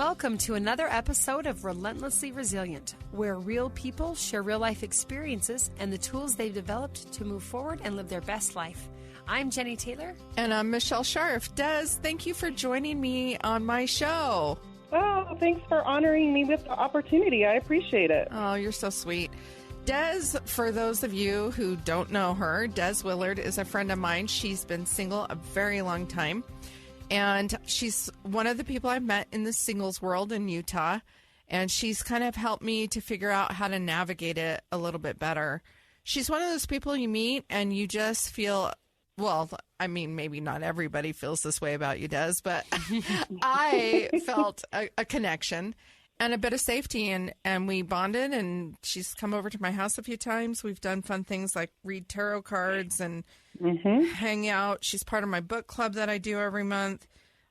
Welcome to another episode of Relentlessly Resilient, where real people share real-life experiences and the tools they've developed to move forward and live their best life. I'm Jennie Taylor. And I'm Michelle Scharf. Des, thank you for joining me on my show. Oh, thanks for honoring me with the opportunity. I appreciate it. Oh, you're so sweet. Des, for those of you who don't know her, Des Willard is a friend of mine. She's been single a very long time. And she's one of the people I've met in the singles world in Utah. And she's kind of helped me to figure out how to navigate it a little bit better. She's one of those people you meet and you just feel, well, I mean, maybe not everybody feels this way about you, Des, but I felt a connection and a bit of safety. And we bonded, and she's come over to my house a few times. We've done fun things like read tarot cards and hang out. She's part of my book club that I do every month,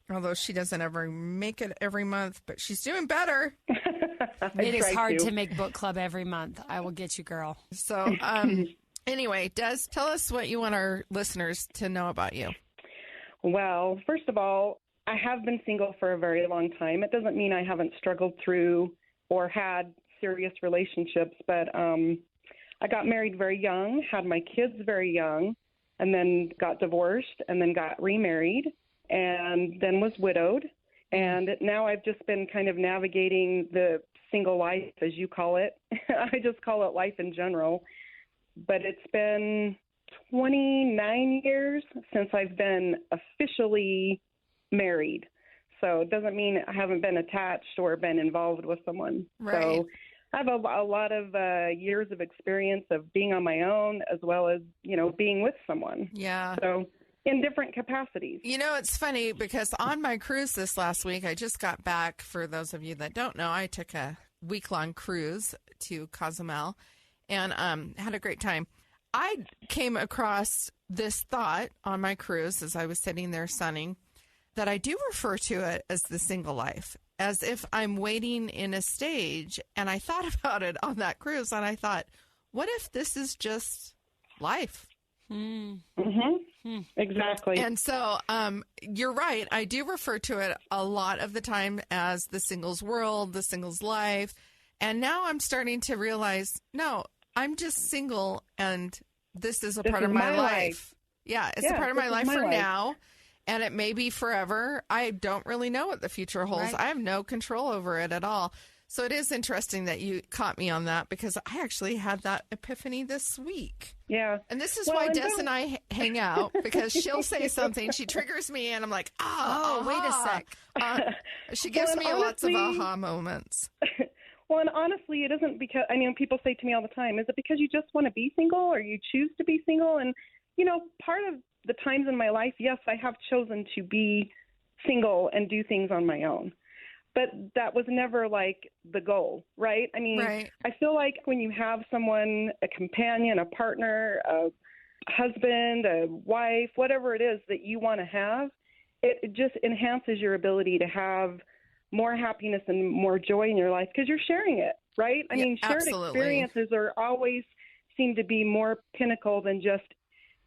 although she doesn't ever make it every month, but she's doing better. It is hard to make book club every month. I will get you, girl. So anyway, Des, tell us what you want our listeners to know about you. Well, first of all, I have been single for a very long time. It doesn't mean I haven't struggled through or had serious relationships, but I got married very young, had my kids very young, and then got divorced and then got remarried and then was widowed. And now I've just been kind of navigating the single life, as you call it. I just call it life in general. But it's been 29 years since I've been officially married. So it doesn't mean I haven't been attached or been involved with someone. Right. So I have a lot of years of experience of being on my own as well as, being with someone. Yeah. So in different capacities. You know, it's funny because on my cruise this last week, I just got back. For those of you that don't know, I took a week-long cruise to Cozumel and had a great time. I came across this thought on my cruise as I was sitting there sunning, that I do refer to it as the single life, as if I'm waiting in a stage. And I thought about it on that cruise, and I thought, what if this is just life? Exactly. And so you're right. I do refer to it a lot of the time as the singles world, the singles life. And now I'm starting to realize, no, I'm just single, and this is a part of my life. Yeah, it's a part of my life for now. And it may be forever. I don't really know what the future holds. Right. I have no control over it at all. So it is interesting that you caught me on that, because I actually had that epiphany this week. Yeah. And this is why Des and I hang out, because she'll say something, she triggers me, and I'm like, wait a sec. She gives me lots of aha moments. Well, and honestly, it isn't because, people say to me all the time, is it because you just want to be single or you choose to be single? And, part of the times in my life, yes, I have chosen to be single and do things on my own. But that was never like the goal, right? Right. I feel like when you have someone, a companion, a partner, a husband, a wife, whatever it is that you want to have, it just enhances your ability to have more happiness and more joy in your life because you're sharing it, right? Shared experiences are always seem to be more pinnacle than just,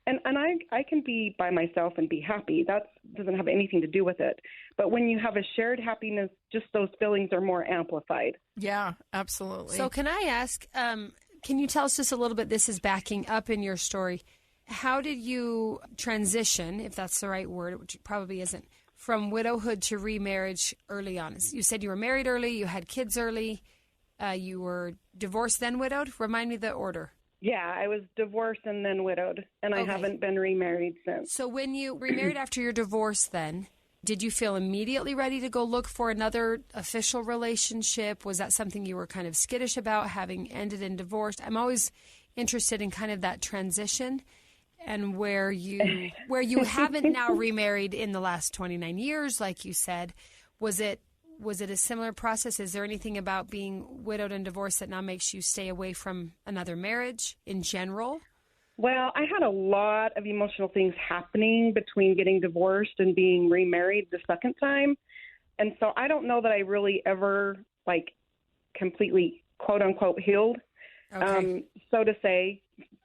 and I can be by myself and be happy. That doesn't have anything to do with it. But when you have a shared happiness, just those feelings are more amplified. Yeah, absolutely. So can I ask, can you tell us just a little bit, this is backing up in your story, how did you transition, if that's the right word, which it probably isn't, from widowhood to remarriage early on? You said you were married early, you had kids early, you were divorced then widowed. Remind me the order. Yeah, I was divorced and then widowed, and I haven't been remarried since. So when you remarried after your divorce then, did you feel immediately ready to go look for another official relationship? Was that something you were kind of skittish about, having ended in divorce? I'm always interested in kind of that transition and where you haven't now remarried in the last 29 years, like you said. Was it a similar process? Is there anything about being widowed and divorced that now makes you stay away from another marriage in general? Well, I had a lot of emotional things happening between getting divorced and being remarried the second time. And so I don't know that I really ever, completely, quote unquote, healed, so to say,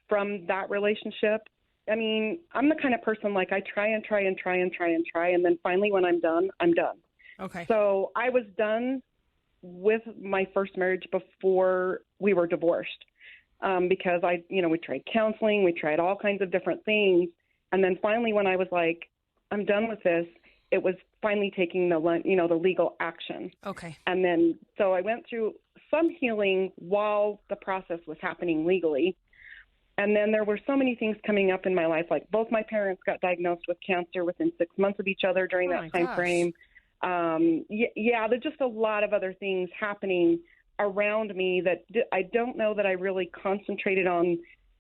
from that relationship. I'm the kind of person, I try and try and try and try and try. And then finally, when I'm done, I'm done. Okay. So I was done with my first marriage before we were divorced, because we tried counseling, we tried all kinds of different things. And then finally, when I was like, I'm done with this, it was finally taking the legal action. Okay. And then, so I went through some healing while the process was happening legally. And then there were so many things coming up in my life. Like both my parents got diagnosed with cancer within 6 months of each other during that time frame. There's just a lot of other things happening around me that I don't know that I really concentrated on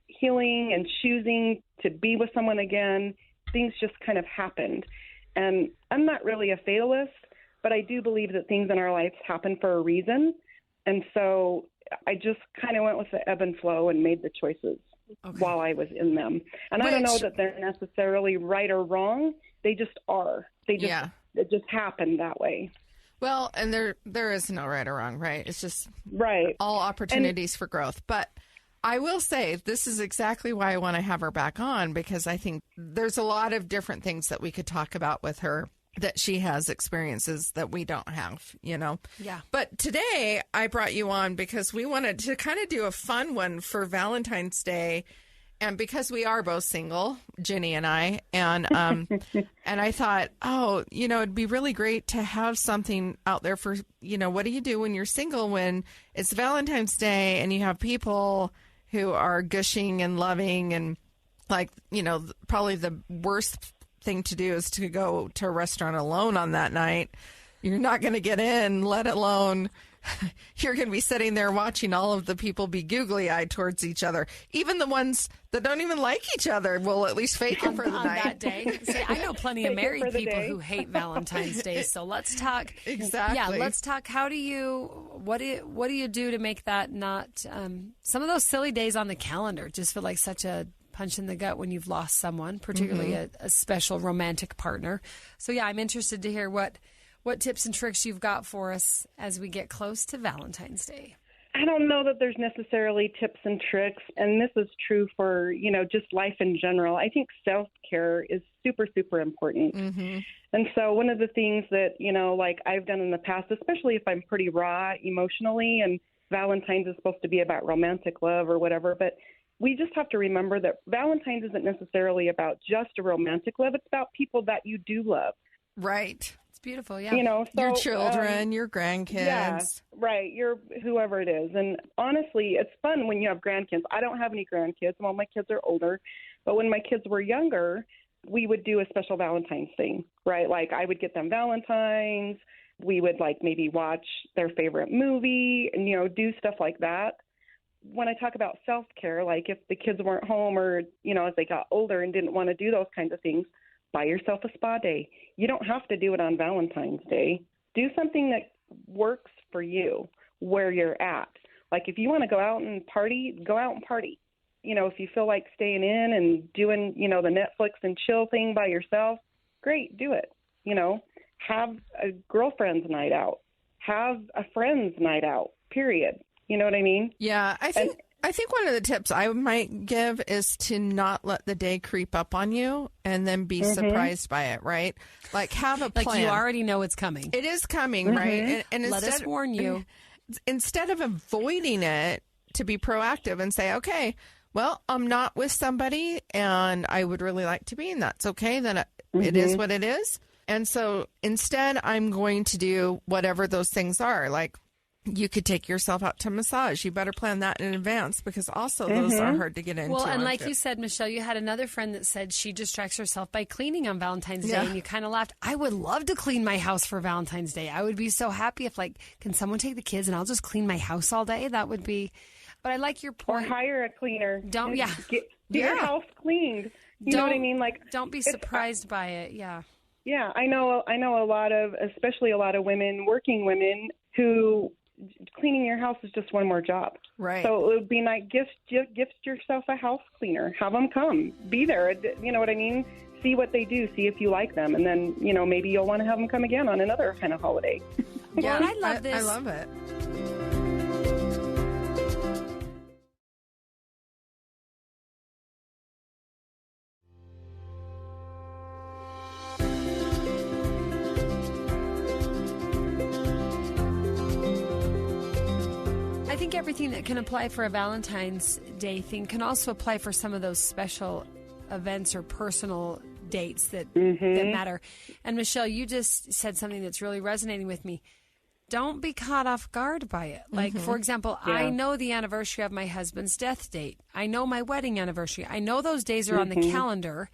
healing and choosing to be with someone again. Things just kind of happened. And I'm not really a fatalist, but I do believe that things in our lives happen for a reason. And so I just kind of went with the ebb and flow and made the choices while I was in them. And I don't know that they're necessarily right or wrong. They just are. It just happened that way. Well, and there is no right or wrong, right? It's just all opportunities for growth. But I will say this is exactly why I want to have her back on, because I think there's a lot of different things that we could talk about with her, that she has experiences that we don't have, Yeah. But today I brought you on because we wanted to kind of do a fun one for Valentine's Day. And because we are both single, Jennie and I, and and I thought, it'd be really great to have something out there for, what do you do when you're single when it's Valentine's Day and you have people who are gushing and loving and probably the worst thing to do is to go to a restaurant alone on that night. You're not going to get in, let alone you're going to be sitting there watching all of the people be googly-eyed towards each other. Even the ones that don't even like each other will at least fake it for the night. That day. See, I know plenty of married people who hate Valentine's Day. So let's talk. Exactly. Yeah, let's talk. What do you do to make that not some of those silly days on the calendar just feel like such a punch in the gut when you've lost someone, particularly a special romantic partner. So yeah, I'm interested to hear what tips and tricks you've got for us as we get close to Valentine's Day. I don't know that there's necessarily tips and tricks, and this is true for, just life in general. I think self-care is super, super important. Mm-hmm. And so one of the things that, I've done in the past, especially if I'm pretty raw emotionally, and Valentine's is supposed to be about romantic love or whatever, but we just have to remember that Valentine's isn't necessarily about just a romantic love. It's about people that you do love. Right. It's beautiful, yeah. So, your children, your grandkids. Yeah, right. Your whoever it is. And honestly, it's fun when you have grandkids. I don't have any grandkids. Well, my kids are older. But when my kids were younger, we would do a special Valentine's thing, right? Like I would get them Valentines. We would maybe watch their favorite movie and, do stuff like that. When I talk about self-care, if the kids weren't home or, as they got older and didn't want to do those kinds of things, buy yourself a spa day. You don't have to do it on Valentine's Day. Do something that works for you where you're at. If you want to go out and party, go out and party. If you feel like staying in and doing, the Netflix and chill thing by yourself, great, do it. Have a girlfriend's night out. Have a friend's night out, period. You know what I mean? Yeah, I think one of the tips I might give is to not let the day creep up on you and then be surprised by it, right? Have a plan. You already know it's coming. It is coming, right? And let us warn you. Instead of avoiding it, to be proactive and say, okay, well, I'm not with somebody and I would really like to be, and that's okay. Then it is what it is. And so instead, I'm going to do whatever those things are. You could take yourself out to massage. You better plan that in advance because also those are hard to get into. Well, and like you said, Michelle, you had another friend that said she distracts herself by cleaning on Valentine's Day, and you kind of laughed. I would love to clean my house for Valentine's Day. I would be so happy if, can someone take the kids and I'll just clean my house all day? That would be. But I like your point. Or hire a cleaner. Get your house cleaned. You know what I mean? Don't be surprised by it. Yeah. Yeah, I know especially a lot of working women who cleaning your house is just one more job. Right. So it would be nice, gift yourself a house cleaner. Have them come. Be there. You know what I mean? See what they do. See if you like them. And then, maybe you'll want to have them come again on another kind of holiday. Yeah, I love this. I love it. think everything that can apply for a Valentine's Day thing can also apply for some of those special events or personal dates that matter. And Michelle, you just said something that's really resonating with me. Don't be caught off guard by it. Like, for example, I know the anniversary of my husband's death date. I know my wedding anniversary. I know those days are on the calendar.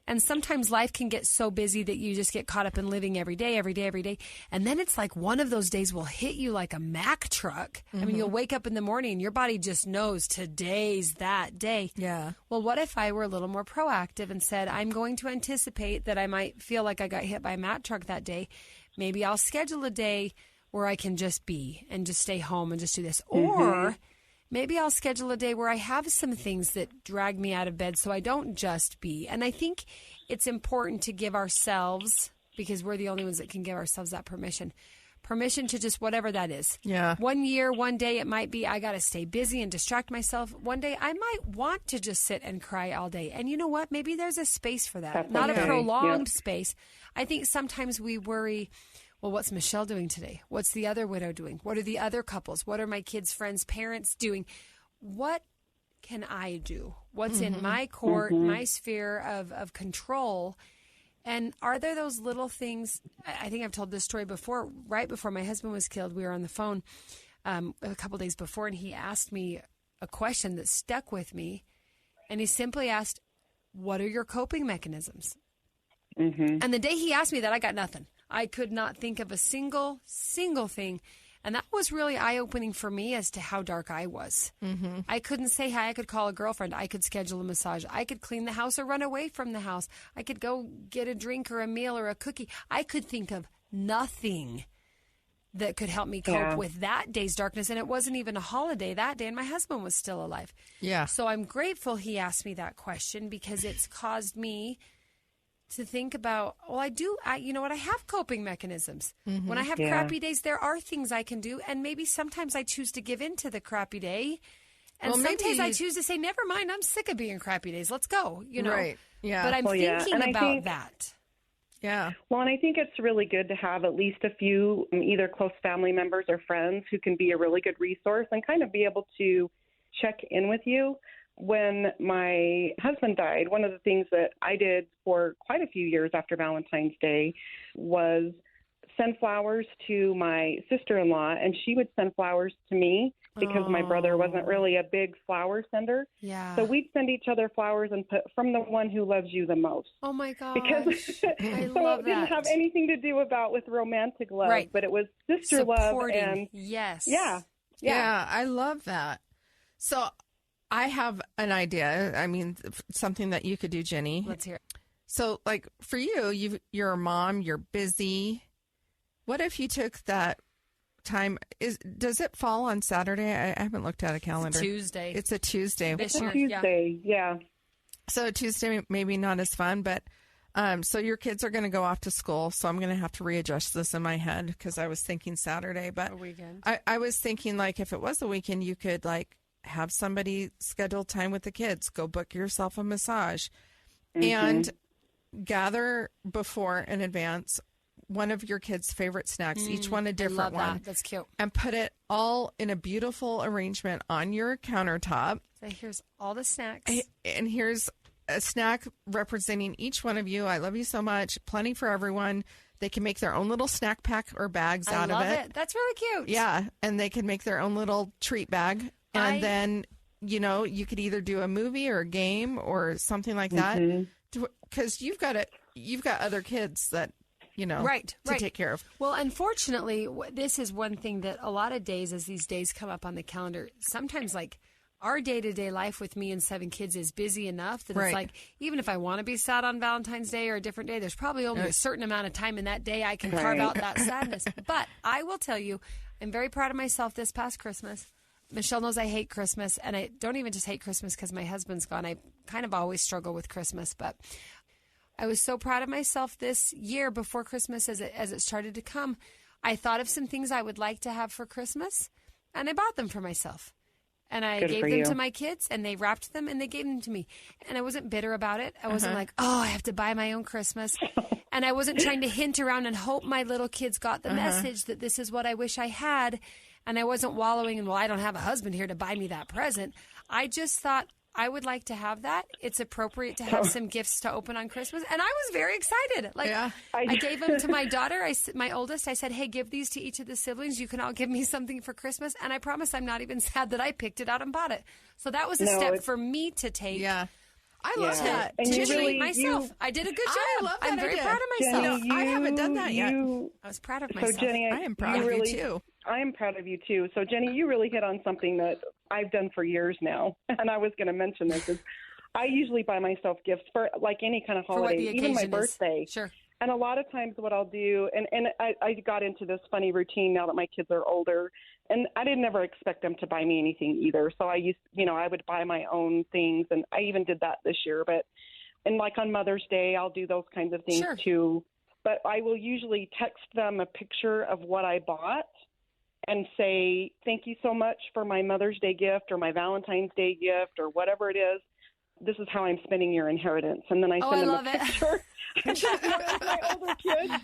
And sometimes life can get so busy that you just get caught up in living every day. And then it's like one of those days will hit you like a Mack truck. I mean, you'll wake up in the morning and your body just knows today's that day. Yeah. Well, what if I were a little more proactive and said, I'm going to anticipate that I might feel like I got hit by a Mack truck that day. Maybe I'll schedule a day where I can just be and just stay home and just do this. Or maybe I'll schedule a day where I have some things that drag me out of bed so I don't just be. And I think it's important to give ourselves, because we're the only ones that can give ourselves that permission to just whatever that is. Yeah. One year, one day it might be I got to stay busy and distract myself. One day I might want to just sit and cry all day. And you know what? Maybe there's a space for that. Not a prolonged space. I think sometimes we worry, well, what's Michelle doing today? What's the other widow doing? What are the other couples? What are my kids' friends' parents doing? What can I do? What's in my court, my sphere of control? And are there those little things? I think I've told this story before. Right before my husband was killed, we were on the phone a couple days before, and he asked me a question that stuck with me. And he simply asked, what are your coping mechanisms? And the day he asked me that, I got nothing. I could not think of a single thing. And that was really eye-opening for me as to how dark I was. I couldn't say hi. I could call a girlfriend. I could schedule a massage. I could clean the house or run away from the house. I could go get a drink or a meal or a cookie. I could think of nothing that could help me cope with that day's darkness. And it wasn't even a holiday that day, and my husband was still alive. Yeah. So I'm grateful he asked me that question, because it's caused me to think about, well, you know what? I have coping mechanisms. When I have crappy days, there are things I can do. And maybe sometimes I choose to give in to the crappy day. And sometimes I choose to say, never mind, I'm sick of being crappy days. Let's go, you know? Right. Yeah. But I'm thinking about that. Yeah. Well, and I think it's really good to have at least a few either close family members or friends who can be a really good resource and kind of be able to check in with you. When my husband died, one of the things that I did for quite a few years after Valentine's Day was send flowers to my sister-in-law, and she would send flowers to me because my brother wasn't really a big flower sender. Yeah. So we'd send each other flowers and put from the one who loves you the most. Oh my gosh. Because I so love it didn't have anything to do with romantic love, but it was sister love and yes. Yeah, I love that. So I have an idea. I mean, something that you could do, Jennie. Let's hear it. So, like, for you, you're a mom, you're busy. What if you took that time? Does it fall on Saturday? I haven't looked at a calendar. It's Tuesday. It's a Tuesday. It's a Tuesday, yeah. So Tuesday, maybe not as fun, but so your kids are going to go off to school. So I'm going to have to readjust this in my head because I was thinking Saturday. But a weekend. I was thinking, like, if it was a weekend, you could, like, have somebody schedule time with the kids, go book yourself a massage, and gather before in advance one of your kids' favorite snacks, each one a different one. That's cute. And put it all in a beautiful arrangement on your countertop. So here's all the snacks. And here's a snack representing each one of you. I love you so much. Plenty for everyone. They can make their own little snack pack or bags out of it. I love it. That's really cute. Yeah. And they can make their own little treat bag. And then, you know, you could either do a movie or a game or something like that, because you've got other kids that, you know, to take care of. Well, unfortunately, this is one thing that a lot of days, as these days come up on the calendar, sometimes like our day-to-day life with me and 7 kids is busy enough that it's like, even if I want to be sad on Valentine's Day or a different day, there's probably only a certain amount of time in that day I can carve out that sadness. But I will tell you, I'm very proud of myself this past Christmas. Michelle knows I hate Christmas, and I don't even just hate Christmas because my husband's gone. I kind of always struggle with Christmas, but I was so proud of myself this year before Christmas as it started to come. I thought of some things I would like to have for Christmas, and I bought them for myself. And I gave them to my kids, and they wrapped them, and they gave them to me. And I wasn't bitter about it. I wasn't like, oh, I have to buy my own Christmas. And I wasn't trying to hint around and hope my little kids got the message that this is what I wish I had. And I wasn't wallowing in, well, I don't have a husband here to buy me that present. I just thought I would like to have that. It's appropriate to have some gifts to open on Christmas. And I was very excited. I gave them to my daughter, my oldest. I said, hey, give these to each of the siblings. You can all give me something for Christmas. And I promise I'm not even sad that I picked it out and bought it. So that was a step for me to take. Yeah. I love that. And to treat myself. I did a good job. I love that. I'm very proud of myself. Jennie, I haven't done that yet. I was proud of myself. So, Jennie, I am proud of you, too. I am proud of you, too. So, Jennie, you really hit on something that I've done for years now. And I was going to mention this. Is I usually buy myself gifts for, like, any kind of holiday, even my birthday. Sure. And a lot of times what I'll do, and I got into this funny routine now that my kids are older, and I didn't ever expect them to buy me anything either. So I I would buy my own things, and I even did that this year. And like on Mother's Day, I'll do those kinds of things too. But I will usually text them a picture of what I bought and say, thank you so much for my Mother's Day gift or my Valentine's Day gift or whatever it is. This is how I'm spending your inheritance. And then I send them a picture. With my older kids.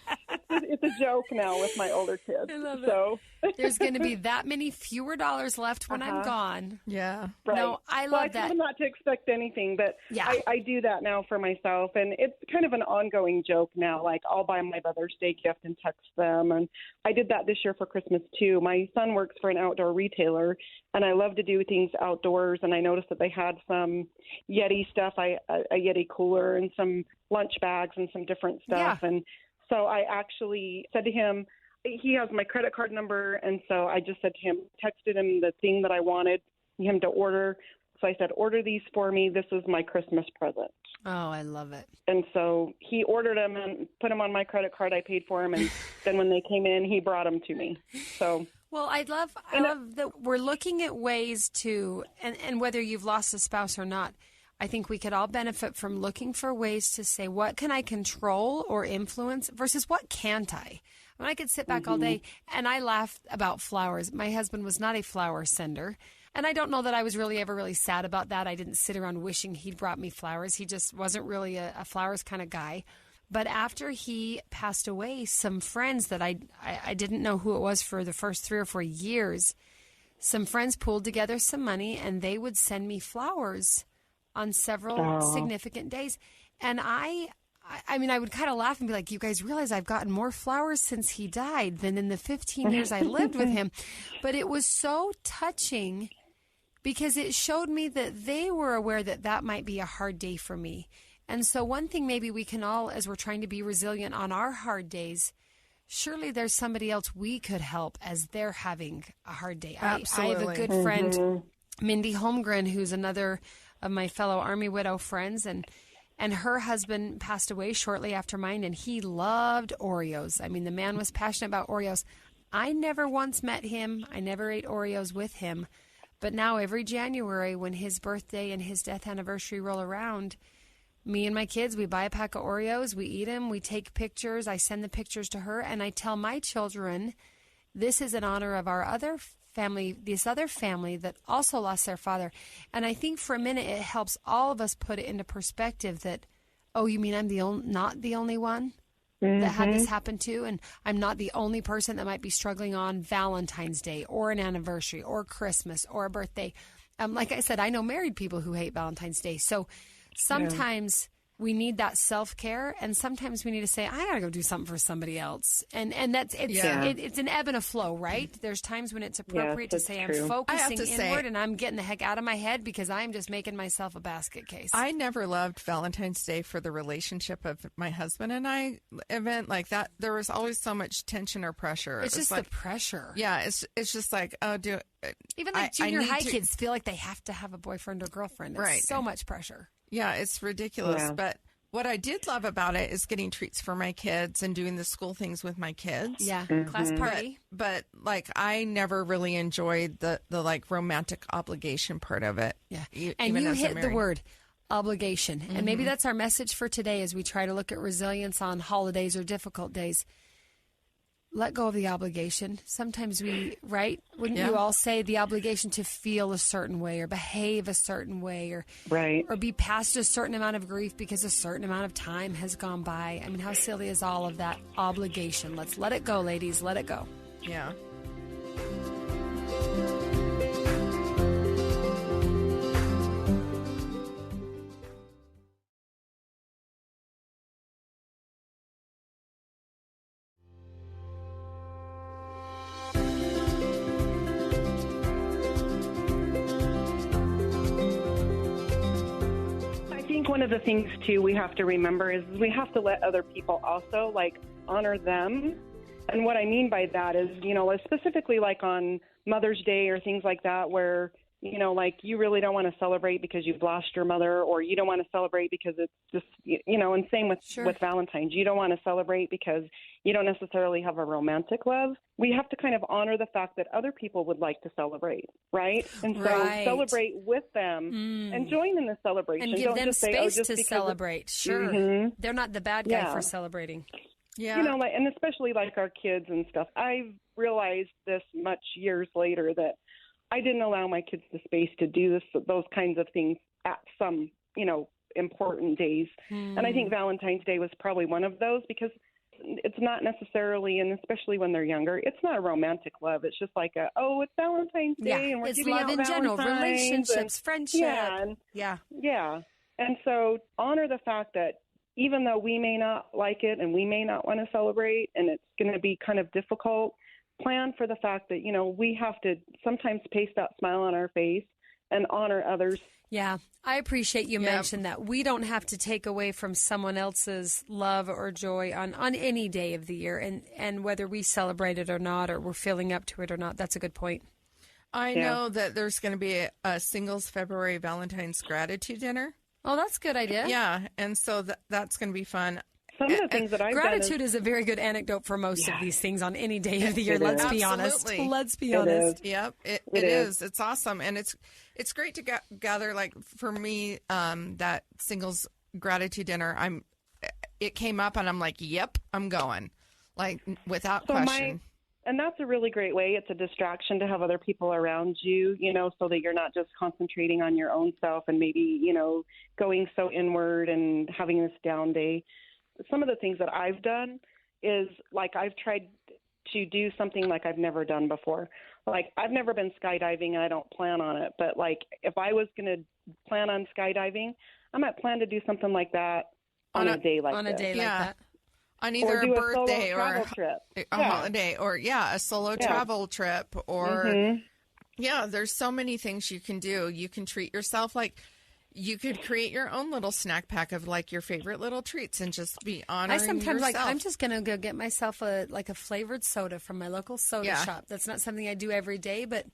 It's a joke now with my older kids. I love it. There's going to be that many fewer dollars left when I'm gone. Yeah. Right. No, I love that. I try not to expect anything, but yeah. I do that now for myself. And it's kind of an ongoing joke now. Like, I'll buy my Mother's Day gift and text them. And I did that this year for Christmas, too. My son works for an outdoor retailer, and I love to do things outdoors. And I noticed that they had some Yeti stuff, a Yeti cooler, and some lunch bags and some different stuff. Yeah. And so I actually said to him, he has my credit card number, and so I just said to him, texted him the thing that I wanted him to order. So I said, order these for me. This is my Christmas present. Oh, I love it. And so he ordered them and put them on my credit card. I paid for them, and then when they came in, he brought them to me. So. Well, I love that we're looking at ways to, and whether you've lost a spouse or not, I think we could all benefit from looking for ways to say, what can I control or influence versus what can't I? I mean, I could sit back all day, and I laugh about flowers. My husband was not a flower sender, and I don't know that I was ever really sad about that. I didn't sit around wishing he'd brought me flowers. He just wasn't really a flowers kind of guy. But after he passed away, some friends that I didn't know who it was for the first 3 or 4 years, some friends pulled together some money, and they would send me flowers on several significant days. And I mean, I would kind of laugh and be like, you guys realize I've gotten more flowers since he died than in the 15 years I lived with him. But it was so touching because it showed me that they were aware that that might be a hard day for me. And so one thing maybe we can all, as we're trying to be resilient on our hard days, surely there's somebody else we could help as they're having a hard day. Absolutely. I have a good friend, Mindy Holmgren, who's another of my fellow Army widow friends, and her husband passed away shortly after mine, and he loved Oreos. I mean, the man was passionate about Oreos. I never once met him. I never ate Oreos with him. But now every January when his birthday and his death anniversary roll around, me and my kids, we buy a pack of Oreos, we eat them, we take pictures, I send the pictures to her, and I tell my children, this is in honor of our other family, this other family that also lost their father. And I think for a minute it helps all of us put it into perspective that, oh, you mean I'm not the only one that had this happen to, and I'm not the only person that might be struggling on Valentine's Day or an anniversary or Christmas or a birthday. Like I said, I know married people who hate Valentine's Day. So sometimes we need that self-care, and sometimes we need to say, I got to go do something for somebody else. And that's it's an ebb and a flow, right? There's times when it's appropriate to say, true. I'm focusing inward and I'm getting the heck out of my head because I'm just making myself a basket case. I never loved Valentine's Day for the relationship of my husband and I event like that. There was always so much tension or pressure. It's just like, the pressure. Yeah, it's just like, even like junior high kids feel like they have to have a boyfriend or girlfriend. It's right. So much pressure. Yeah, it's ridiculous. Yeah. But what I did love about it is getting treats for my kids and doing the school things with my kids. Yeah, class party. But like, I never really enjoyed the like romantic obligation part of it. Yeah, and you hit the word obligation. And maybe that's our message for today as we try to look at resilience on holidays or difficult days. Let go of the obligation. Sometimes right? Wouldn't you all say the obligation to feel a certain way or behave a certain way or be past a certain amount of grief because a certain amount of time has gone by? I mean, how silly is all of that obligation? Let's let it go, ladies. Let it go. Yeah. think one of the things, too, we have to remember is we have to let other people also, like, honor them. And what I mean by that is, you know, specifically like on Mother's Day or things like that where, you know, like you really don't want to celebrate because you've lost your mother, or you don't want to celebrate because it's just, you know, and same with Valentine's. You don't want to celebrate because you don't necessarily have a romantic love. We have to kind of honor the fact that other people would like to celebrate, right? And so celebrate with them and join in the celebration. And give them space to celebrate. Sure. Mm-hmm. They're not the bad guy for celebrating. Yeah. You know, like, and especially like our kids and stuff. I've realized this much years later that I didn't allow my kids the space to do those kinds of things at some, you know, important days. And I think Valentine's Day was probably one of those because it's not necessarily, and especially when they're younger, it's not a romantic love. It's just like it's Valentine's Day and we're giving out Valentine's. It's love in general, relationships, friendship. Yeah. And so honor the fact that even though we may not like it and we may not want to celebrate and it's going to be kind of difficult, plan for the fact that, you know, we have to sometimes paste that smile on our face and honor others. Yeah, I appreciate you mentioned that. We don't have to take away from someone else's love or joy on any day of the year, and whether we celebrate it or not, or we're feeling up to it or not. That's a good point. I know that there's going to be a singles February Valentine's gratitude dinner. Oh, that's a good idea. Yeah, and so that's going to be fun. Some of the things that I've gratitude is a very good anecdote for most of these things on any day of the year. Let's be honest. Let's be honest. Yep, it is. It's awesome, and it's great to gather. Like for me, that singles gratitude dinner. It came up, and I'm like, yep, I'm going, like without question. And that's a really great way. It's a distraction to have other people around you, you know, so that you're not just concentrating on your own self and maybe, you know, going so inward and having this down day. Some of the things that I've done is, like, I've tried to do something like I've never done before. Like, I've never been skydiving, and I don't plan on it. But, like, if I was going to plan on skydiving, I might plan to do something like that on a day like that. On either a birthday or a holiday or, a solo travel trip. Or, there's so many things you can do. You can treat yourself like... You could create your own little snack pack of like your favorite little treats and just be honoring yourself. I sometimes like, I'm just going to go get myself a flavored soda from my local soda shop. That's not something I do every day, but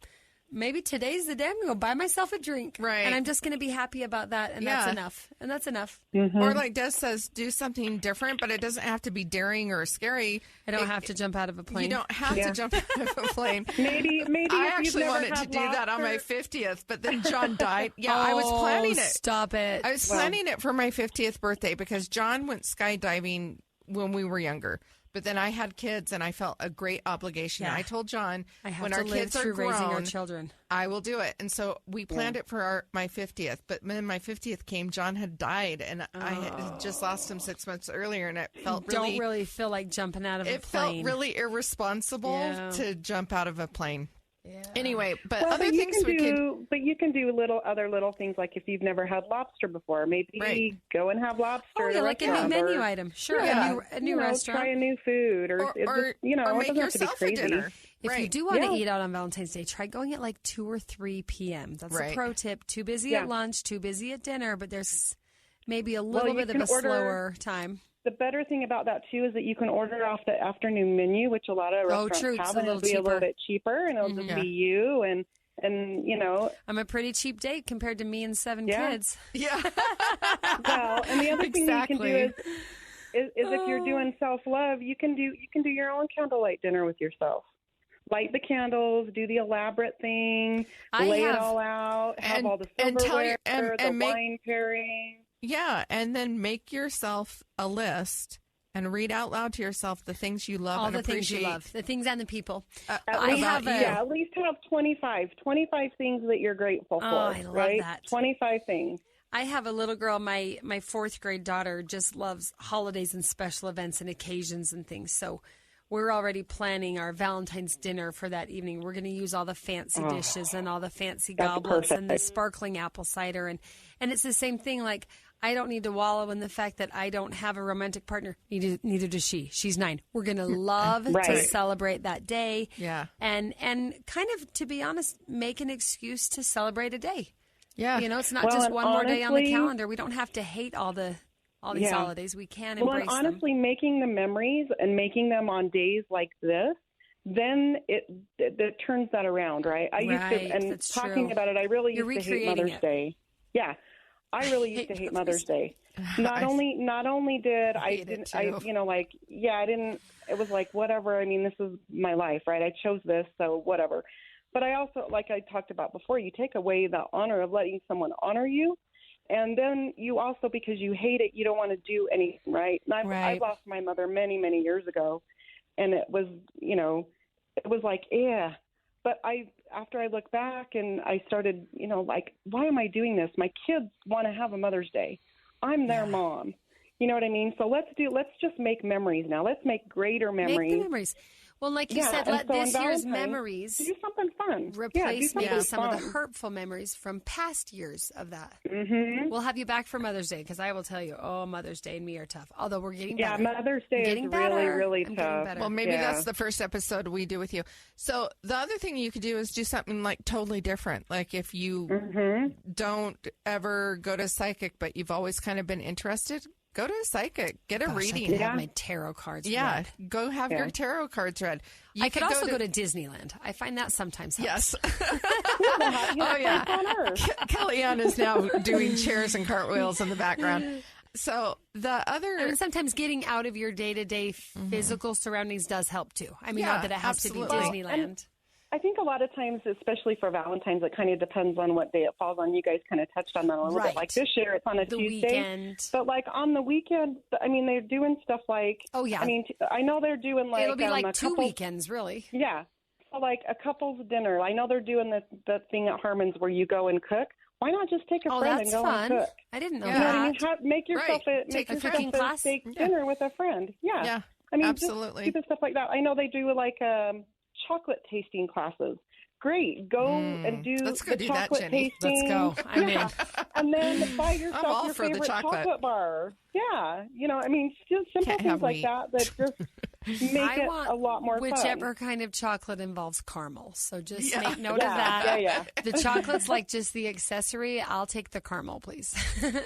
maybe today's the day I'm going to go buy myself a drink. Right. And I'm just going to be happy about that. And that's enough. And that's enough. Mm-hmm. Or like Des says, do something different, but it doesn't have to be daring or scary. I don't have to jump out of a plane. You don't have to jump out of a plane. Maybe I actually wanted to do that on my 50th, but then John died. Yeah, I was planning it. Stop it. I was planning it for my 50th birthday because John went skydiving when we were younger. But then I had kids, and I felt a great obligation. Yeah. I told John, when our kids are grown, raising our children, I will do it. And so we planned it for my 50th. But when my 50th came, John had died, and I had just lost him 6 months earlier, and it felt don't really feel like jumping out of a plane. It felt really irresponsible to jump out of a plane. Yeah. Anyway, but other things we could... But you can do other little things, like if you've never had lobster before, maybe go and have lobster. Oh, yeah, like a new menu item. Sure, a new restaurant. Try a new food, or make yourself a dinner. If you do want to eat out on Valentine's Day, try going at like 2 or 3 p.m. That's a pro tip. Too busy at lunch, too busy at dinner, but there's maybe a little bit of a slower time. The better thing about that, too, is that you can order off the afternoon menu, which a lot of restaurants have, and it'll be a little bit cheaper, and it'll just be you, and you know. I'm a pretty cheap date compared to me and 7 kids. Yeah. Well, and the other thing you can do is if you're doing self-love, you can do your own candlelight dinner with yourself. Light the candles, do the elaborate thing, lay it all out, have all the silverware, the wine pairing. Yeah, and then make yourself a list and read out loud to yourself the things you love and appreciate. Things you love, the things and the people. At least have 25 things that you're grateful for. I love that. 25 things. I have a little girl, my 4th grade daughter just loves holidays and special events and occasions and things. So we're already planning our Valentine's dinner for that evening. We're going to use all the fancy dishes and all the fancy goblets and the sparkling apple cider. And it's the same thing, like, I don't need to wallow in the fact that I don't have a romantic partner. Neither does she. She's 9. We're going to love to celebrate that day. Yeah. And kind of, to be honest, make an excuse to celebrate a day. Yeah. You know, it's not Well, just and one more day on the honestly- calendar. We don't have to hate all these Yeah. holidays. We can Well, embrace and honestly, them. making the memories and making them on days like this, then it turns that around, right? I used Right, to, and that's talking true. about it, I really You're used to hate recreating Mother's it. Day. Yeah, I really used to hate Mother's Day. Not only did I hate it didn't, too. I didn't. It was like whatever. I mean, this is my life, right? I chose this, so whatever. But I also, like I talked about before, you take away the honor of letting someone honor you. And then you also, because you hate it, you don't want to do anything, right? And I've lost my mother many, many years ago. And it was, it was like, yeah. But after I look back and I started, like, why am I doing this? My kids want to have a Mother's Day. I'm their mom. You know what I mean? So let's just make memories now. Let's make greater memories. Make the memories. Well, like you said, let this year's Valentine, memories do something fun. replace maybe some of the fun. hurtful memories from past years of that. Mm-hmm. We'll have you back for Mother's Day because I will tell you, Mother's Day and me are tough. Although we're getting better. Yeah, Mother's Day is getting really, better. really I'm tough. getting better. Well, maybe that's the first episode we do with you. So the other thing you could do is do something like totally different. Like if you don't ever go to a psychic, but you've always kind of been interested, go to a psychic, get a reading. I could have my tarot cards read. Go have your tarot cards read. I could also go to Disneyland. I find that sometimes helps. Yes. Oh, yeah. Kellyanne is now doing chairs and cartwheels in the background. So the other... I mean, sometimes getting out of your day-to-day physical surroundings does help, too. I mean, Yeah, not that it has to absolutely. be Disneyland. I think a lot of times, especially for Valentine's, it kind of depends on what day it falls on. You guys kind of touched on that a little bit. Like this year, it's on a Tuesday. Weekend. But like on the weekend, I mean, they're doing stuff like. Oh, yeah. I mean, I know they're doing like. It'll be like a 2 couple, weekends, really. Yeah. So like a couple's dinner. I know they're doing the thing at Harmon's where you go and cook. Why not just take a friend and that's go fun. and cook? I didn't know You know what I mean? that. Make yourself Take a a cooking class. steak dinner with a friend. Yeah. Yeah, I mean, absolutely. just stupid stuff like that. I know they do like chocolate tasting classes. Great. Go and do Let's go the do that, chocolate Jennie. tasting. Let's go. I'm in. And then buy I'm yourself all your for the favorite chocolate. bar. Yeah. I mean, just simple Can't things have like wheat. that just make it a lot more whichever fun. kind of chocolate involves caramel. So just Yeah. make note of that. Yeah. The chocolate's like just the accessory. I'll take the caramel, please.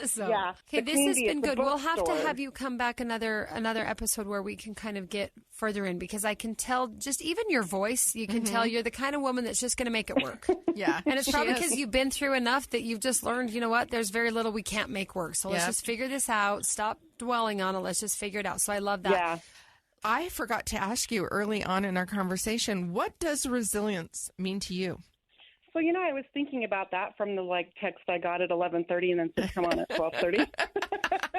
So, Yeah. okay, The this has candy been at the good. We'll have to bookstore. have you come back another episode where we can kind of get further in because I can tell just even your voice, you can tell you're the kind of woman that's just going to make it work. Yeah. And it's she probably is. because you've been through enough that you've just learned, you know what, there's very little we can't make work. So let's Yeah. just figure this out. Stop dwelling on it. Let's just figure it out. So I love that. Yeah. I forgot to ask you early on in our conversation, what does resilience mean to you? So, I was thinking about that from the text I got at 11:30 and then said, come on at 12:30.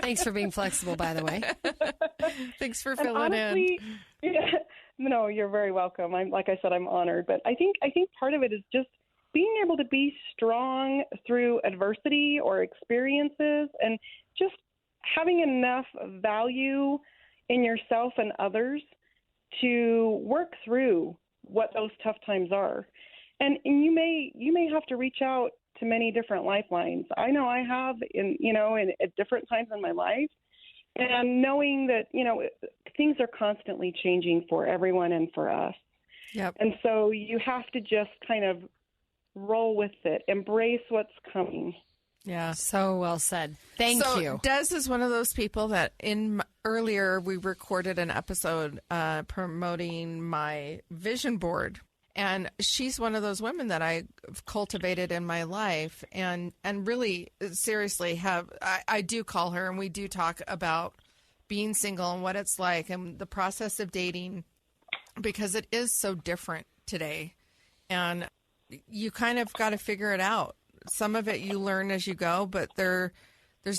Thanks for being flexible, by the way. Thanks for And filling honestly, no, you're very welcome. Like I said, I'm honored. But I think part of it is just being able to be strong through adversity or experiences and just having enough value in yourself and others to work through what those tough times are. And you may have to reach out to many different lifelines. I know I have at different times in my life. And knowing that, things are constantly changing for everyone and for us. Yep. And so you have to just kind of roll with it, embrace what's coming. Yeah. So well said. Thank you. Des is one of those people that earlier we recorded an episode promoting my vision board. And she's one of those women that I've cultivated in my life and really seriously I do call her and we do talk about being single and what it's like and the process of dating because it is so different today. And you kind of got to figure it out. Some of it you learn as you go, but there's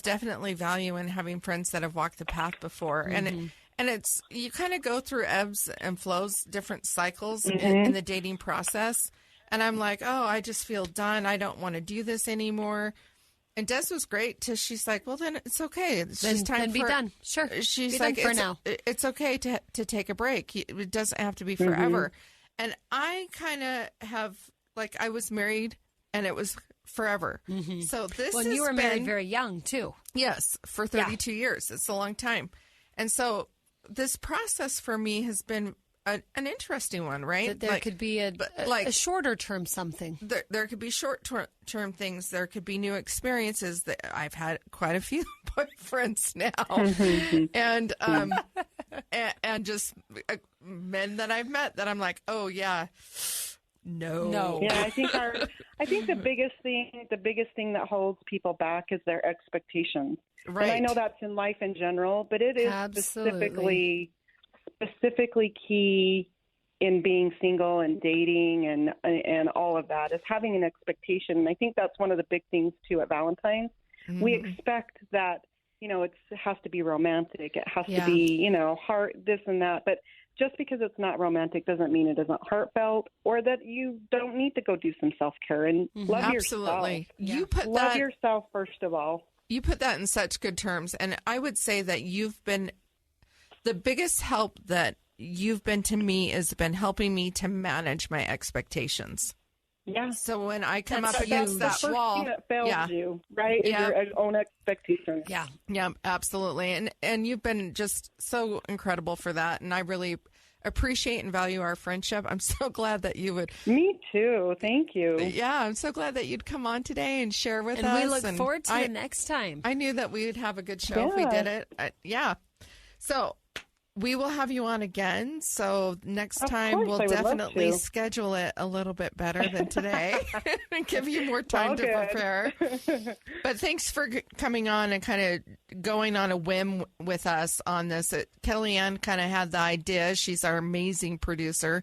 definitely value in having friends that have walked the path before. Mm-hmm. And it's you kind of go through ebbs and flows, different cycles in the dating process. And I'm like, oh, I just feel done. I don't want to do this anymore. And Des was great till she's like, well, then it's okay. It's just time then be done. Sure. She's be like, done for now. It's okay to take a break. It doesn't have to be forever. And I kind of have I was married and it was forever. So this Well, has you were married been- very young, too. Yes, for 32 years. It's a long time. And so this process for me has been an interesting one, right? That there could be a shorter term something. There could be short term things. There could be new experiences. That I've had quite a few boyfriends now, and just men that I've met that I'm like, oh yeah, no. Yeah, I think the biggest thing that holds people back is their expectations. Right. And I know that's in life in general, but it is specifically key in being single and dating and all of that is having an expectation. And I think that's one of the big things too at Valentine's. Mm-hmm. We expect that, it has to be romantic. It has to be, heart, this and that. But just because it's not romantic doesn't mean it isn't heartfelt or that you don't need to go do some self-care and love Absolutely. yourself. Love yourself first of all. You put that in such good terms. And I would say that you've been the biggest help that you've been to me has been helping me to manage my expectations. Yeah. So when I come up against that wall, that fails you, right? Is your own expectations. Yeah. Yeah, absolutely. And you've been just so incredible for that. And I really appreciate and value our friendship. I'm so glad that you would. Me too. Thank you. Yeah, I'm so glad that you'd come on today and share with us. And we look forward to the next time. I knew that we would have a good show if we did it. So we will have you on again. So next time we'll definitely schedule it a little bit better than today and give you more time to prepare. But thanks for coming on and kind of going on a whim with us on this. Kellyanne kind of had the idea. She's our amazing producer.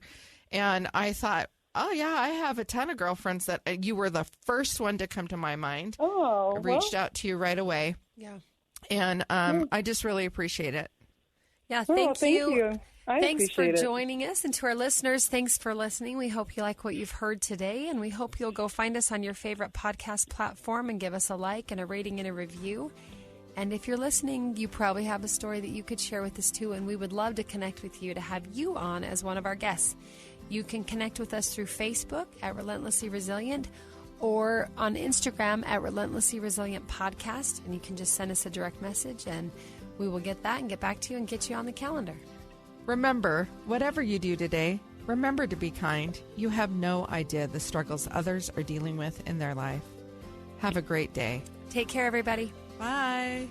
And I thought, oh, yeah, I have a ton of girlfriends that you were the first one to come to my mind. Oh, I reached out to you right away. Yeah. And I just really appreciate it. Yeah, thank you. Thanks for joining us. And to our listeners, thanks for listening. We hope you like what you've heard today. And we hope you'll go find us on your favorite podcast platform and give us a like and a rating and a review. And if you're listening, you probably have a story that you could share with us too. And we would love to connect with you to have you on as one of our guests. You can connect with us through Facebook at Relentlessly Resilient or on Instagram at Relentlessly Resilient Podcast. And you can just send us a direct message and we will get that and get back to you and get you on the calendar. Remember, whatever you do today, remember to be kind. You have no idea the struggles others are dealing with in their life. Have a great day. Take care, everybody. Bye.